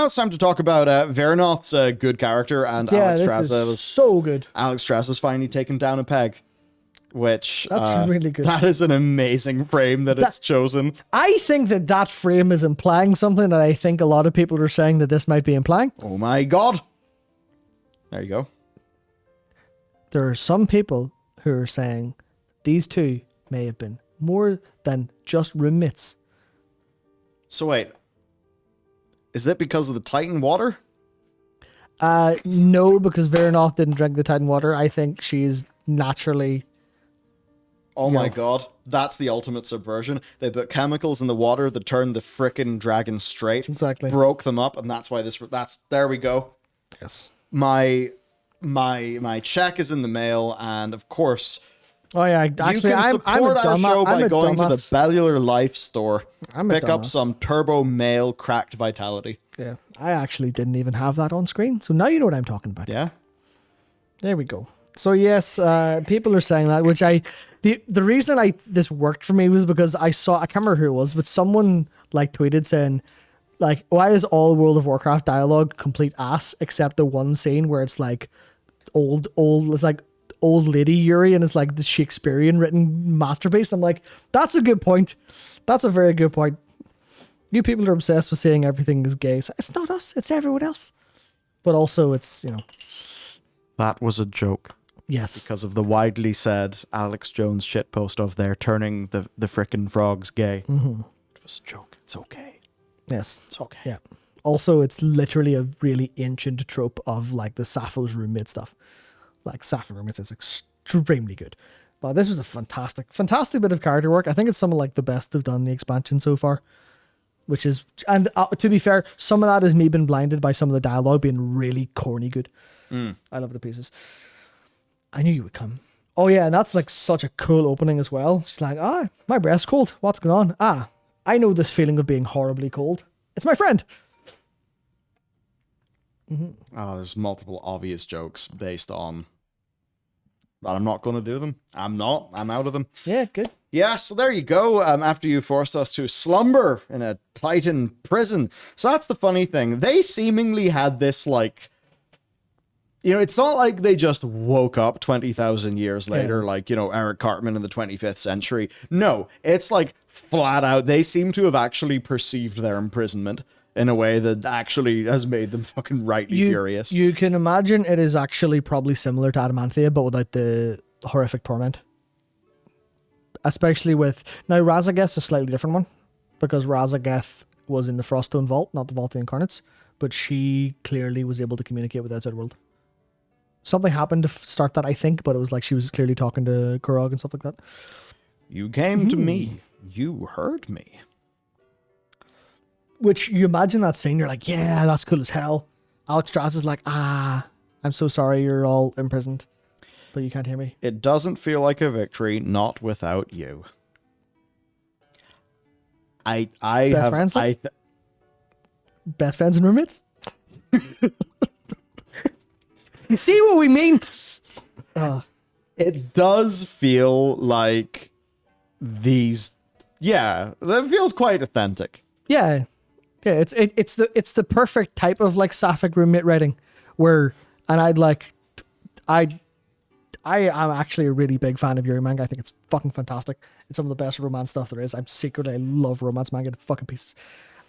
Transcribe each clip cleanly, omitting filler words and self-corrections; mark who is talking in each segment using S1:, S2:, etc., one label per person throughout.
S1: now it's time to talk about Vernoth's good character and Alex
S2: this
S1: Straza.
S2: is so good.
S1: Alex Straza's finally taken down a peg, which
S2: That's really good.
S1: That is an amazing frame that it's chosen.
S2: I think that frame is implying something that I think a lot of people are saying that this might be implying.
S1: Oh my god. There you go.
S2: There are some people who are saying these two may have been more than just roommates.
S1: So wait. Is it because of the Titan water?
S2: No, because Vernoth didn't drink the Titan water. I think she's naturally...
S1: Oh my god. That's the ultimate subversion. They put chemicals in the water that turned the frickin' dragon straight.
S2: Exactly.
S1: Broke them up, and that's why there we go.
S2: Yes.
S1: My check is in the mail, and of course...
S2: Oh yeah, actually,
S1: you can support our show by going to the Cellular Life store. Pick up some Turbo Male Cracked Vitality.
S2: Yeah, I actually didn't even have that on screen, so now you know what I'm talking about.
S1: Yeah.
S2: There we go. So yes, people are saying that, which the reason this worked for me was because I can't remember who it was, but someone like tweeted saying, like, why is all World of Warcraft dialogue complete ass except the one scene where it's like it's like old lady Yuri and it's like the Shakespearean written masterpiece. I'm like, that's a good point. That's a very good point. You people are obsessed with saying everything is gay. So it's not us, it's everyone else. But also it's,
S1: That was a joke.
S2: Yes.
S1: Because of the widely said Alex Jones shitpost of they're turning the frickin' frogs gay.
S2: Mm-hmm.
S1: It was a joke. It's okay.
S2: Yes.
S1: It's okay.
S2: Yeah. Also, it's literally a really ancient trope of like the Sappho's roommate stuff. Like Sappho roommates is extremely good. But this was a fantastic bit of character work. I think it's some of like the best they've done in the expansion so far. Which is, and to be fair, some of that is me being blinded by some of the dialogue being really corny good. I love the pieces. I knew you would come. Oh yeah, and that's like such a cool opening as well. She's like, my breast's cold. What's going on? I know this feeling of being horribly cold. It's my friend. Mm-hmm.
S1: Oh, there's multiple obvious jokes based on... But I'm not going to do them. I'm not. I'm out of them.
S2: Yeah, good.
S1: Yeah, so there you go. After you forced us to slumber in a Titan prison. So that's the funny thing. They seemingly had this, like... it's not like they just woke up 20,000 years later, like, Eric Cartman in the 25th century. No, it's like flat out. They seem to have actually perceived their imprisonment in a way that actually has made them fucking rightly furious.
S2: You can imagine it is actually probably similar to Adamanthia, but without the horrific torment. Especially with... Now, Razageth's a slightly different one, because Razageth was in the Froststone Vault, not the Vault of the Incarnates, but she clearly was able to communicate with the outside world. Something happened to start that, I think, but it was like she was clearly talking to Kurog and stuff like that.
S1: You came to me. You heard me.
S2: Which, you imagine that scene, you're like, yeah, that's cool as hell. Alex Strasz is like, I'm so sorry you're all imprisoned, but you can't hear me.
S1: It doesn't feel like a victory, not without you.
S2: Best friends and roommates? You see what we mean?
S1: It does feel like these... Yeah, that feels quite authentic.
S2: Yeah. Yeah, it's the perfect type of like sapphic roommate writing where, and I am actually a really big fan of Yuri manga. I think it's fucking fantastic. It's some of the best romance stuff there is. I love romance manga to fucking pieces.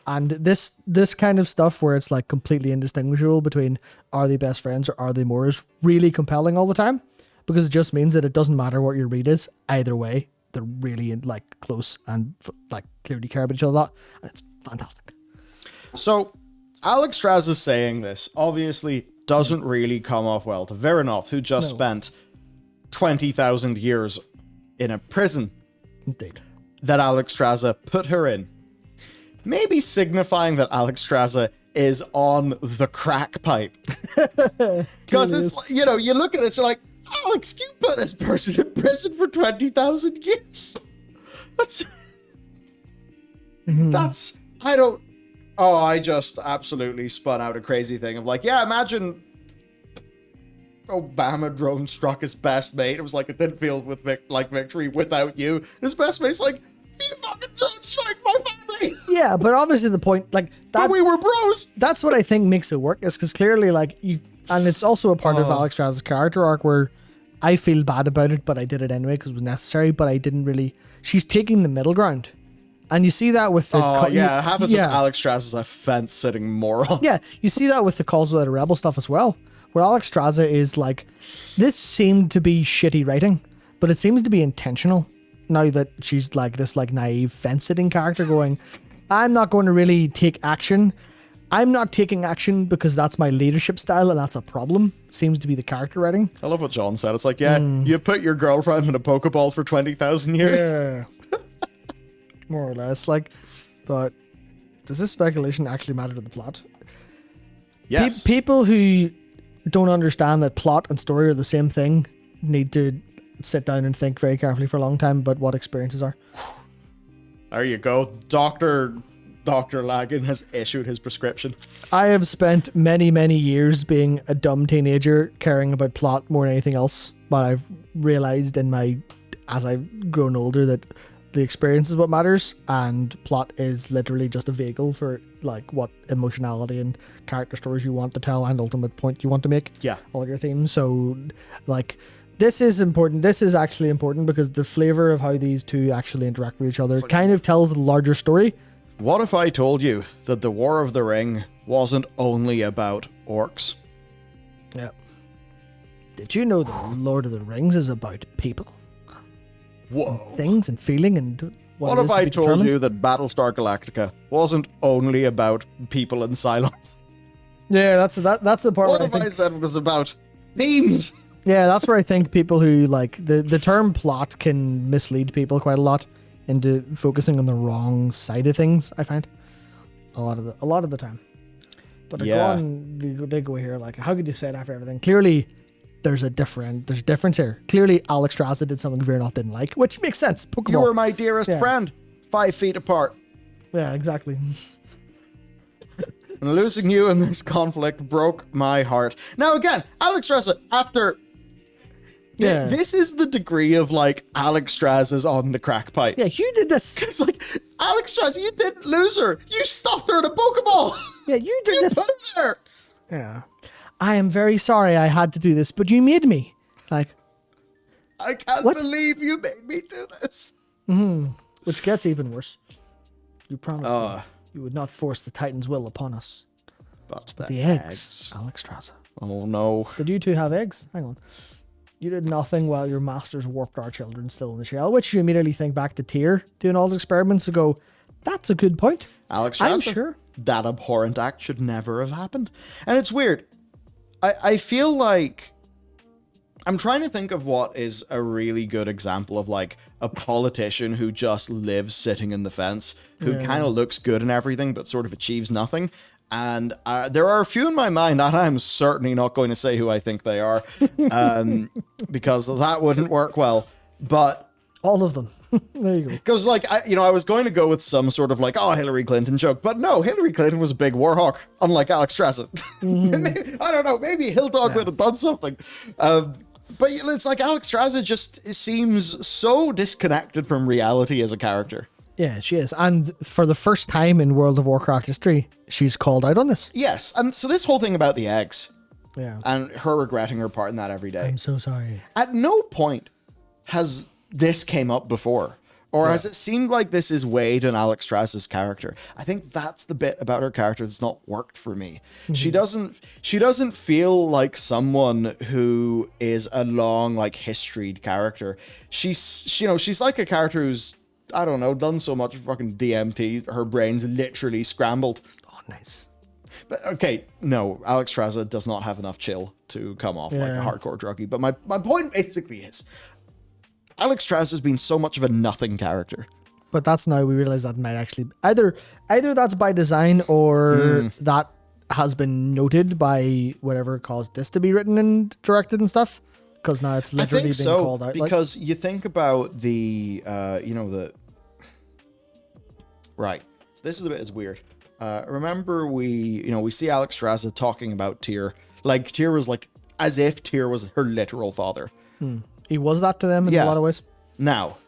S2: And this kind of stuff where it's like completely indistinguishable between are they best friends or are they more is really compelling all the time, because it just means that it doesn't matter what your read is. Either way, they're really like close and like clearly care about each other a lot, and it's fantastic.
S1: So, Alex Strasz is saying this obviously doesn't really come off well to Vernoth, who just spent 20,000 years in a prison.
S2: Indeed.
S1: That Alex Strasz put her in. Maybe signifying that Alex Strasz is on the crack pipe. Because it's, you look at this, you're like, Alex, you put this person in prison for 20,000 years. I just absolutely spun out a crazy thing of like, yeah, imagine Obama drone struck his best mate. It was like, it didn't feel like victory without you. His best mate's like, you fucking drone strike my family. fine.
S2: Yeah, but obviously the point, like that,
S1: But we were bros.
S2: that's what I think makes it work, is because clearly, like, you, and it's also a part of Alex Straz's character arc where I feel bad about it, but I did it anyway because it was necessary. But I didn't really. She's taking the middle ground, and you see that with the
S1: Yeah, half it's just Alex Straz is a fence-sitting moron.
S2: Yeah, you see that with the Calls Without a Rebel stuff as well, where Alex Straza is like, this seemed to be shitty writing, but it seems to be intentional. Now that she's like this like naive fence-sitting character going, I'm not going to really take action. I'm not taking action because that's my leadership style and that's a problem. Seems to be the character writing.
S1: I love what John said. It's like, yeah, you put your girlfriend in a Pokeball for 20,000 years.
S2: Yeah. More or less. Like, but does this speculation actually matter to the plot?
S1: Yes.
S2: People who don't understand that plot and story are the same thing need to sit down and think very carefully for a long time about what experiences are.
S1: There you go. Dr. Lagan has issued his prescription.
S2: I have spent many, many years being a dumb teenager caring about plot more than anything else, but I've realized as I've grown older that the experience is what matters, and plot is literally just a vehicle for like what emotionality and character stories you want to tell and ultimate point you want to make.
S1: Yeah.
S2: All your themes. So like this is important. This is actually important because the flavor of how these two actually interact with each other kind of tells the larger story.
S1: What if I told you that the War of the Ring wasn't only about orcs?
S2: Yeah. Did you know that Lord of the Rings is about people?
S1: Whoa.
S2: Things and feeling and
S1: What if I told you that Battlestar Galactica wasn't only about people and Cylons?
S2: Yeah, that's the part
S1: What
S2: where
S1: if I said it was about themes?
S2: Yeah, that's where I think people who like the term plot can mislead people quite a lot into focusing on the wrong side of things. I find a lot of the time. But they go here like, how could you say it after everything? Clearly, there's a difference here. Clearly, Alex Straza did something Veernoth didn't like, which makes sense. Pokeball.
S1: You were my dearest friend, 5 feet apart.
S2: Yeah, exactly.
S1: And losing you in this conflict broke my heart. Now again, Alex Straza, after...
S2: Yeah.
S1: This is the degree of, like, Alex Straza's on the crack pipe.
S2: Yeah, you did this.
S1: It's like, Alex Straza, you didn't lose her. You stopped her in a Pokeball.
S2: Yeah, you did this.
S1: Put her there.
S2: Yeah. I am very sorry I had to do this, but you made me. Like,
S1: I can't believe you made me do this.
S2: which gets even worse. You promised me you would not force the Titan's will upon us.
S1: But
S2: The eggs. Alex Straza.
S1: Oh, no.
S2: Did you two have eggs? Hang on. You did nothing while your masters warped our children still in the shell, which you immediately think back to Tyr doing all his experiments and go, that's a good point.
S1: Alex
S2: I'm
S1: Straza,
S2: sure.
S1: that abhorrent act should never have happened. And it's weird. I feel like I'm trying to think of what is a really good example of like a politician who just lives sitting in the fence, who kind of looks good and everything, but sort of achieves nothing. And there are a few in my mind, and I'm certainly not going to say who I think they are, because that wouldn't work well. But
S2: All of them. There you go.
S1: because, like, I was going to go with some sort of like, oh, Hillary Clinton joke, but no, Hillary Clinton was a big warhawk, unlike Alex Straza. I don't know, maybe Hilldog would have done something. But it's like Alex Straza just seems so disconnected from reality as a character.
S2: Yeah, she is. And for the first time in World of Warcraft history, she's called out on this.
S1: Yes, and so this whole thing about the eggs
S2: Yeah.
S1: and her regretting her part in that every day.
S2: I'm so sorry.
S1: At no point has this came up before, or has it seemed like this is Wade and Alex Straza's character. I think that's the bit about her character that's not worked for me. She doesn't feel like someone who is a long, like, historied character. She's like a character who's, I don't know, done so much fucking DMT, her brain's literally scrambled.
S2: Oh, nice.
S1: But okay, no, Alex Straza does not have enough chill to come off like a hardcore druggie. But my point basically is, Alex Straza has been so much of a nothing character.
S2: But that's now we realize that might actually either that's by design or that has been noted by whatever caused this to be written and directed and stuff. Because now it's literally being called out.
S1: Because you think about right. So this is the bit that's weird. Remember we see Alex Straza talking about Tyr. Like Tyr was like as if Tyr was her literal father.
S2: He was that to them in a lot of ways.
S1: Now,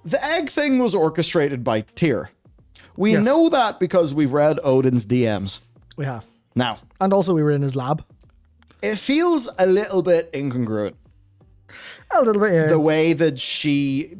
S1: the egg thing was orchestrated by Tyr. We
S2: Yes.
S1: know that because we've read Odin's DMs.
S2: We have.
S1: Now,
S2: And also we were in his lab.
S1: it feels a little bit incongruent.
S2: A little bit, yeah.
S1: The way that she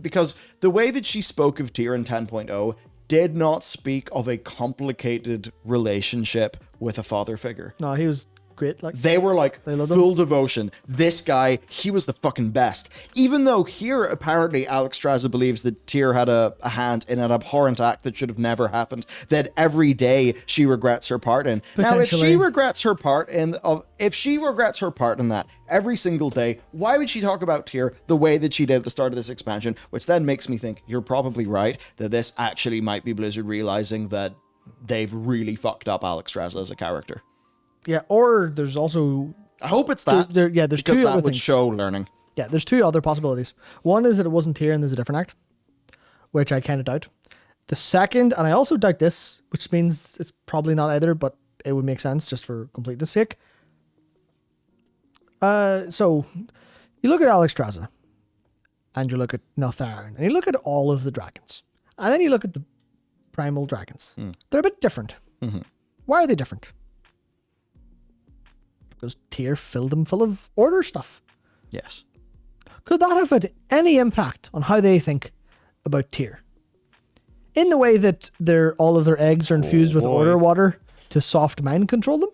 S1: spoke of Tyr in 10.0 did not speak of a complicated relationship with a father figure.
S2: No, he was great. Like,
S1: They were like
S2: loved him.
S1: full devotion. This guy, he was the fucking best. Even though here, apparently, Alex Straza believes that Tyr had a hand in an abhorrent act that should have never happened, that every day she regrets her part in. Now, if she
S2: Potentially.
S1: regrets her part in, that every single day, why would she talk about Tyr the way that she did at the start of this expansion? Which then makes me think you're probably right that this actually might be Blizzard realizing that they've really fucked up Alex Straza as a character.
S2: yeah, or there's also...
S1: I hope it's that.
S2: there's
S1: because
S2: two
S1: that
S2: other
S1: would
S2: things.
S1: show learning.
S2: Yeah, there's two other possibilities. One is that it wasn't here and there's a different act, which I kind of doubt. The second, and I also doubt this, which means it's probably not either, but it would make sense just for completeness sake. So you look at Alex Straza, and you look at Neltharin, and you look at all of the dragons, and then you look at the primal dragons. They're a bit different. Why are they different? Because Tyr filled them full of order stuff.
S1: Yes.
S2: Could that have had any impact on how they think about Tyr? In the way that all of their eggs are infused with
S1: boy.
S2: order water to soft mind control them?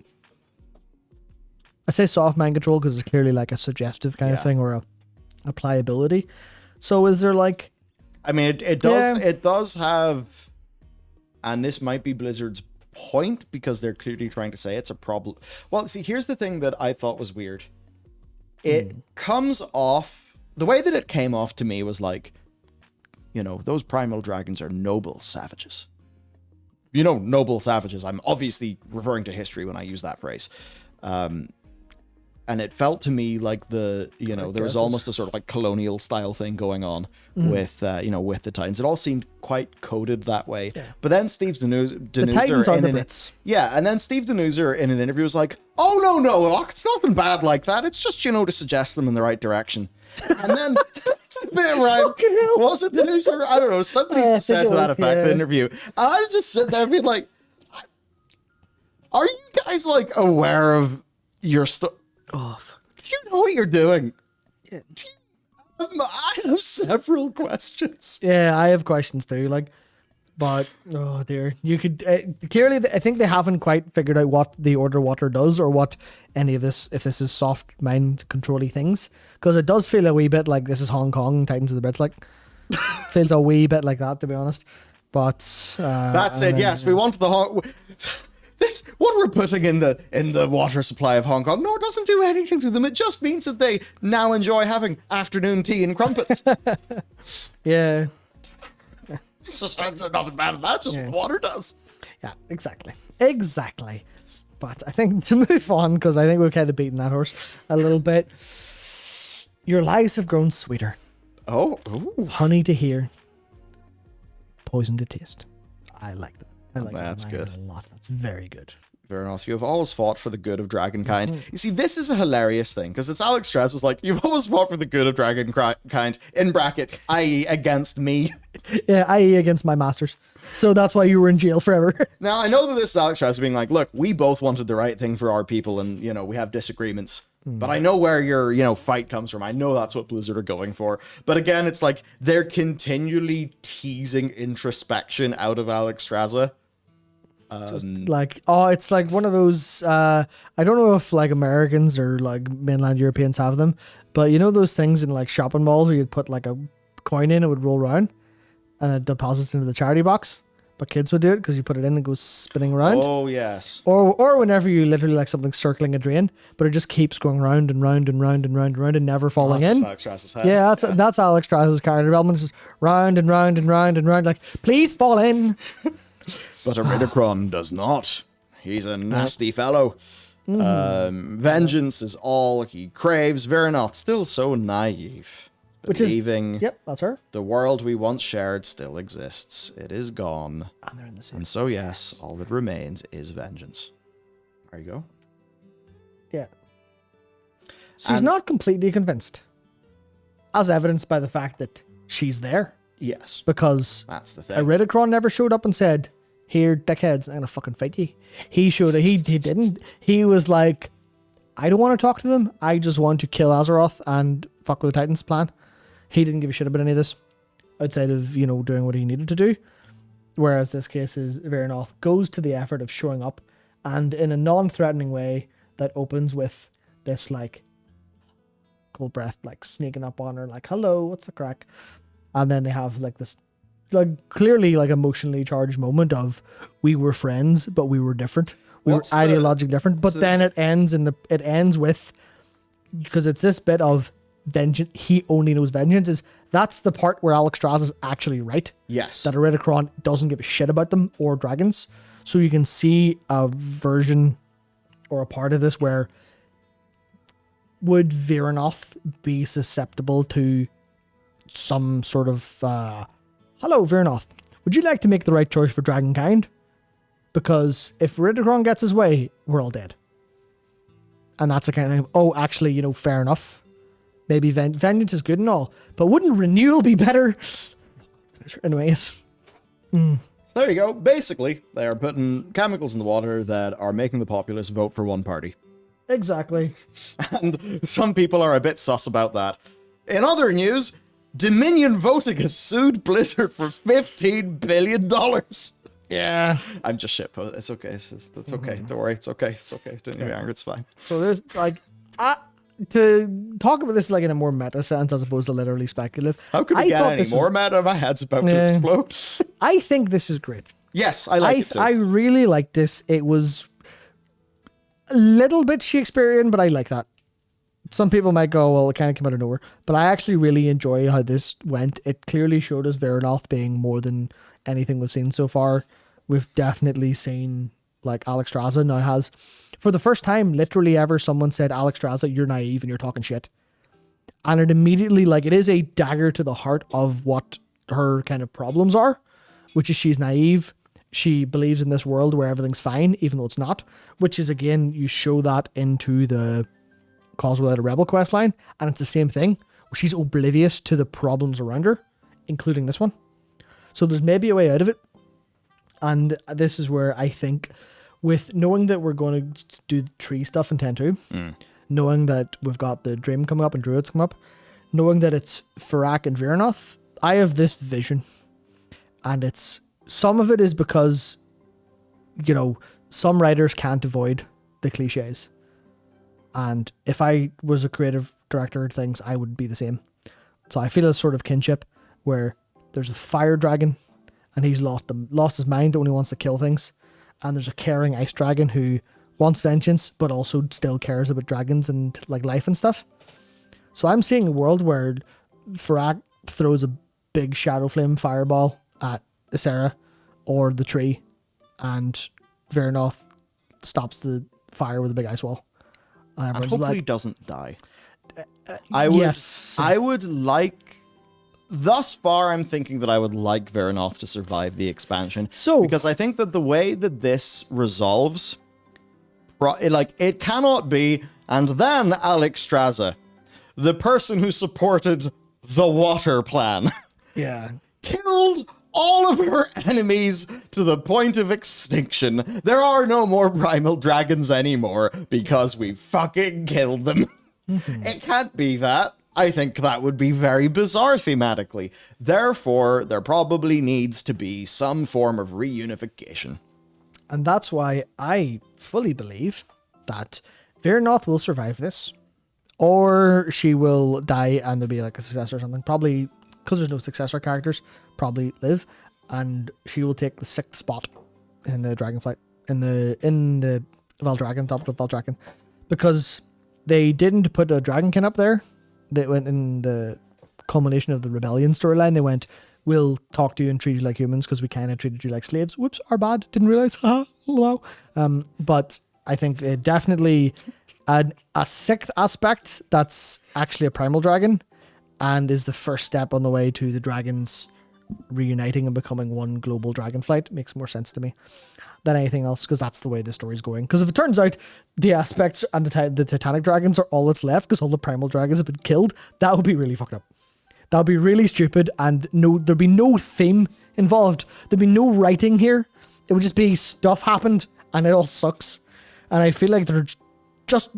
S2: I say soft mind control because it's clearly like a suggestive kind of
S1: Yeah.
S2: thing or a pliability. So is there like...
S1: I mean, it does
S2: Yeah.
S1: it does have, and this might be Blizzard's point because they're clearly trying to say it's a problem. Well, see, here's the thing that I thought was weird. It comes off, the way that it came off to me was like, those primal dragons are noble savages. Noble savages. I'm obviously referring to history when I use that phrase. And it felt to me like there was almost a sort of like colonial style thing going on with the Titans. It all seemed quite coded that way.
S2: Yeah.
S1: But then Steve Denuser
S2: Titans are
S1: in
S2: the
S1: an-
S2: Brits.
S1: Yeah, and then Steve Denuser in an interview was like, "Oh no, it's nothing bad like that. It's just to suggest them in the right direction." And then it's the bit where was it Denuser? I don't know. Somebody
S2: I think
S1: said
S2: it
S1: to that
S2: was,
S1: effect in the
S2: yeah.
S1: interview. And I was just sitting there being like, "Are you guys like aware of your stuff?
S2: Oh, fuck.
S1: Do you know what you're doing?"
S2: Yeah.
S1: I have several questions.
S2: Yeah, I have questions too. But oh dear, you could clearly. I think they haven't quite figured out what the order water does, or what any of this, if this is soft mind controlly things, because it does feel a wee bit like this is Hong Kong Titans of the Brits. Like feels a wee bit like that, to be honest. But
S1: That said, yes, we want the this what we're putting in the water supply of Hong Kong. No, it doesn't do anything to them. It just means that they now enjoy having afternoon tea and crumpets.
S2: Yeah,
S1: It's just nothing bad. That's just what water does.
S2: yeah, exactly. But I think to move on, because I think we've kind of beaten that horse a little bit. Your lies have grown sweeter.
S1: Oh, ooh.
S2: Honey to hear, poison to taste. I like that. I like
S1: That's
S2: that line
S1: good.
S2: a lot. That's very good.
S1: Fair enough. You have always fought for the good of dragonkind. You see, this is a hilarious thing because it's Alex Strauss was like, "You've always fought for the good of dragonkind," in brackets, i.e., against me.
S2: Yeah, i.e. against my masters. So that's why you were in jail forever.
S1: Now, I know that this is Alex Strauss being like, "Look, we both wanted the right thing for our people, and we have disagreements." But I know where your fight comes from. I know that's what Blizzard are going for. But again, it's like they're continually teasing introspection out of Alex Straza.
S2: It's like one of those. I don't know if like Americans or like mainland Europeans have them, but those things in like shopping malls where you'd put like a coin in, it would roll around, and it deposits into the charity box. But kids would do it because you put it in and it goes spinning around.
S1: Oh yes.
S2: Or whenever you literally like something circling a drain, but it just keeps going round and round and round and round and round and never falling
S1: That's
S2: in.
S1: just Alex Strauss's head.
S2: Yeah, that's Alex Strauss's character development. It's just round and round and round and round, like, please fall in.
S1: But Iridacron does not. He's a nasty fellow. Vengeance is all he craves. Verinoth, still so naive.
S2: Which is-
S1: Believing
S2: Yep, that's her.
S1: the world we once shared still exists. It is gone.
S2: And they're in the same.
S1: And so, yes, all that remains is vengeance. There you go.
S2: Yeah. She's
S1: And-
S2: not completely convinced, as evidenced by the fact that she's there.
S1: Yes,
S2: because
S1: that's the thing.
S2: Iridikron never showed up and said, "Here, dickheads, I'm gonna fucking fight you." He showed it. He didn't. He was like, "I don't want to talk to them. I just want to kill Azeroth and fuck with the Titans plan." He didn't give a shit about any of this outside of, you know, doing what he needed to do. Whereas this case is Veranoth goes to the effort of showing up, and in a non-threatening way that opens with this like cold breath, like sneaking up on her, like, "Hello, what's the crack?" And then they have like this, like clearly like emotionally charged moment of, we were friends, but we were different. We
S1: What's
S2: were ideologically different. But
S1: so-
S2: then it ends with, because it's this bit of vengeance. He only knows vengeance. That's the part where Alexstrasza is actually right.
S1: Yes.
S2: That Iridikron doesn't give a shit about them or dragons. So you can see a version or a part of this where would Veranoth be susceptible to some sort of hello Veranoth, would you like to make the right choice for Dragonkind? Because if Iridikron gets his way, we're all dead. And that's the kind of thing of, oh, actually, you know, fair enough. Maybe vengeance is good and all, but wouldn't renewal be better? Anyways.
S1: There you go. Basically, they are putting chemicals in the water that are making the populace vote for one party.
S2: Exactly.
S1: And some people are a bit sus about that. In other news, Dominion Voting has sued Blizzard for $15 billion.
S2: Yeah.
S1: I'm just shitpost. It's okay. It's okay. Don't worry. It's okay. It's okay. Don't be angry. It's fine.
S2: So there's like, to talk about this like in a more meta sense as opposed to literally speculative.
S1: How could we get any more meta? My head's about to explode.
S2: I think this is great.
S1: Yes, I like it too.
S2: I really like this. It was a little bit Shakespearean, but I like that. Some people might go, well, it kind of came out of nowhere. But I actually really enjoy how this went. It clearly showed us Veranoth being more than anything we've seen so far. We've definitely seen, like, Alexstrasza now has, for the first time, literally ever, someone said, Alexstrasza, you're naive and you're talking shit. And it immediately, like, it is a dagger to the heart of what her kind of problems are, which is she's naive. She believes in this world where everything's fine, even though it's not, which is, again, you show that into the Cause Without a Rebel quest line, and it's the same thing, where she's oblivious to the problems around her, including this one. So there's maybe a way out of it. And this is where I think, with knowing that we're going to do tree stuff in 10.2, knowing that we've got the Dream coming up and Druids coming up, knowing that it's Fyrakk and Veranoth, I have this vision. And it's, some of it is because, you know, some writers can't avoid the cliches. And if I was a creative director of things, I would be the same. So I feel a sort of kinship where there's a fire dragon and he's lost his mind, only wants to kill things. And there's a caring ice dragon who wants vengeance, but also still cares about dragons and like life and stuff. So I'm seeing a world where Fyrakk throws a big shadow flame fireball at Ysera or the tree, and Veranoth stops the fire with a big ice wall.
S1: And
S2: everyone's
S1: hopefully
S2: like,
S1: doesn't die.
S2: yes.
S1: I would like. Thus far, I'm thinking that I would like Veranoth to survive the expansion.
S2: So-
S1: because I think that the way that this resolves, it cannot be. And then Alexstrasza, the person who supported the water plan,
S2: Yeah.
S1: killed all of her enemies to the point of extinction. There are no more primal dragons anymore because we fucking killed them. It can't be that. I think that would be very bizarre thematically. Therefore, there probably needs to be some form of reunification.
S2: And that's why I fully believe that Veranoth will survive this, or she will die and there'll be like a successor or something. Probably, because there's no successor characters, probably live, and she will take the 6th spot in the Dragonflight, in the Valdrakken, top of Valdrakken, because they didn't put a Dragonkin up there. They went in the culmination of the Rebellion storyline. They went, we'll talk to you and treat you like humans because we kind of treated you like slaves. Whoops, our bad. Didn't realize. Wow. But I think definitely a 6th aspect that's actually a primal dragon and is the first step on the way to the dragons reuniting and becoming one global Dragonflight makes more sense to me than anything else, because that's the way the story's going. Because if it turns out the aspects and the Titanic dragons are all that's left because all the primal dragons have been killed, that would be really fucked up. That'd be really stupid, and there'd be no theme involved. There'd be no writing here. It would just be stuff happened, and it all sucks. And I feel like they're just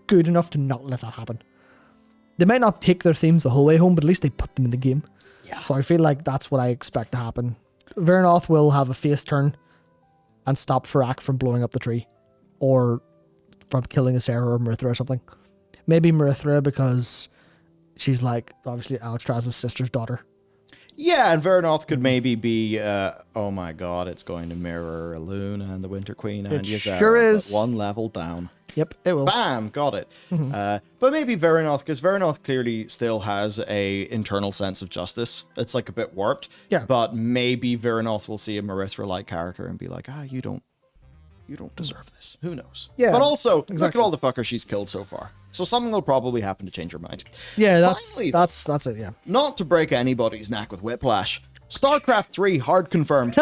S2: good enough to not let that happen. They might not take their themes the whole way home, but at least they put them in the game.
S1: Yeah.
S2: So I feel like that's what I expect to happen. Vernoth will have a face turn and stop Farak from blowing up the tree, or from killing a Sarah or Marithra or something. Maybe Marithra, because she's like obviously Alexstras's sister's daughter.
S1: Yeah, and Vernoth could maybe be, oh my god, it's going to mirror Eluna and the Winter Queen and Ysera,
S2: sure is.
S1: but one level down.
S2: Yep, it will.
S1: Bam, got it. But maybe Vernoth, because Vernoth clearly still has a internal sense of justice. It's like a bit warped.
S2: Yeah.
S1: But maybe Vernoth will see a Marithra-like character and be like, you don't deserve this. Who knows?
S2: Yeah,
S1: But also, look
S2: exactly.
S1: at all the fuckers she's killed so far. So something will probably happen to change her mind.
S2: Yeah, that's
S1: Finally,
S2: that's it. Yeah.
S1: not to break anybody's neck with Whiplash, StarCraft 3 hard confirmed.